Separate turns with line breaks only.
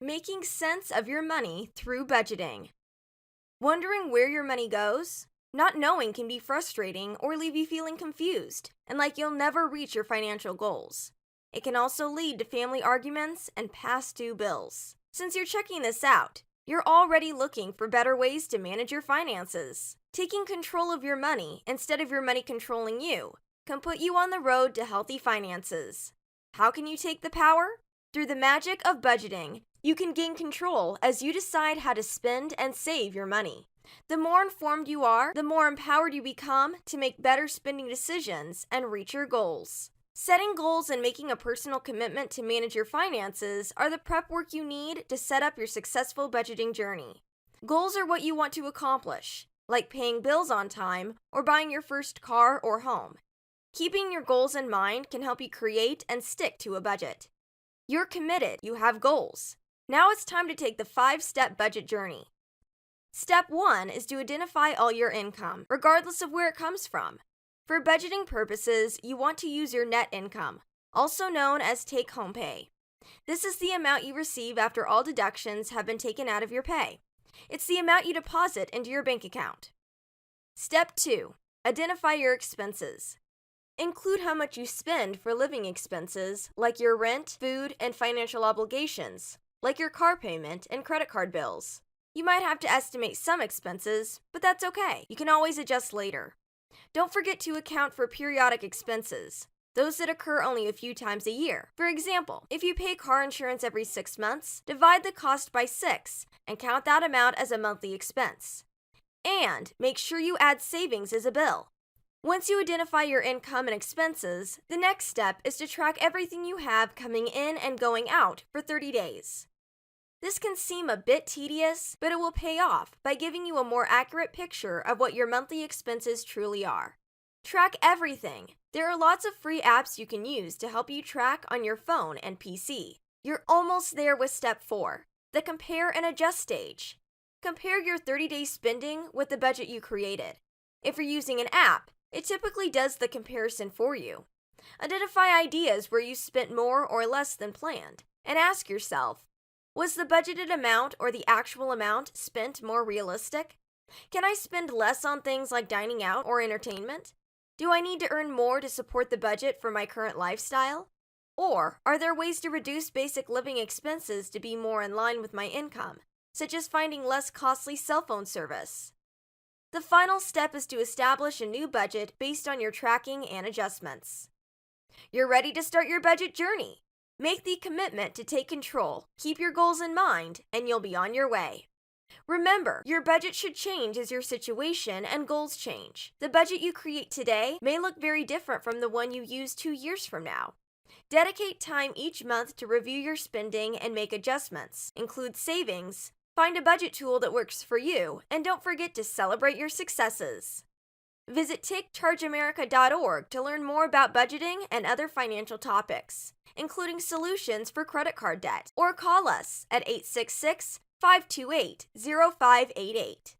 Making sense of your money through budgeting. Wondering where your money goes? Not knowing can be frustrating or leave you feeling confused and like you'll never reach your financial goals. It can also lead to family arguments and past due bills. Since you're checking this out, you're already looking for better ways to manage your finances. Taking control of your money instead of your money controlling you can put you on the road to healthy finances. How can you take the power? Through the magic of budgeting, you can gain control as you decide how to spend and save your money. The more informed you are, the more empowered you become to make better spending decisions and reach your goals. Setting goals and making a personal commitment to manage your finances are the prep work you need to set up your successful budgeting journey. Goals are what you want to accomplish, like paying bills on time or buying your first car or home. Keeping your goals in mind can help you create and stick to a budget. You're committed, you have goals. Now it's time to take the 5-step budget journey. Step 1 is to identify all your income, regardless of where it comes from. For budgeting purposes, you want to use your net income, also known as take-home pay. This is the amount you receive after all deductions have been taken out of your pay. It's the amount you deposit into your bank account. Step 2. Identify your expenses. Include how much you spend for living expenses, like your rent, food, and financial obligations, like your car payment and credit card bills. You might have to estimate some expenses, but that's okay. You can always adjust later. Don't forget to account for periodic expenses, those that occur only a few times a year. For example, if you pay car insurance every 6 months, divide the cost by 6 and count that amount as a monthly expense. And make sure you add savings as a bill. Once you identify your income and expenses, the next step is to track everything you have coming in and going out for 30 days. This can seem a bit tedious, but it will pay off by giving you a more accurate picture of what your monthly expenses truly are. Track everything. There are lots of free apps you can use to help you track on your phone and PC. You're almost there with step 4, the compare and adjust stage. Compare your 30-day spending with the budget you created. If you're using an app, it typically does the comparison for you. Identify ideas where you spent more or less than planned, and ask yourself, was the budgeted amount or the actual amount spent more realistic? Can I spend less on things like dining out or entertainment? Do I need to earn more to support the budget for my current lifestyle? Or are there ways to reduce basic living expenses to be more in line with my income, such as finding less costly cell phone service? The final step is to establish a new budget based on your tracking and adjustments. You're ready to start your budget journey. Make the commitment to take control, keep your goals in mind, and you'll be on your way. Remember, your budget should change as your situation and goals change. The budget you create today may look very different from the one you use 2 years from now. Dedicate time each month to review your spending and make adjustments. Include savings. Find a budget tool that works for you, and don't forget to celebrate your successes. Visit TakeChargeAmerica.org to learn more about budgeting and other financial topics, including solutions for credit card debt, or call us at 866-528-0588.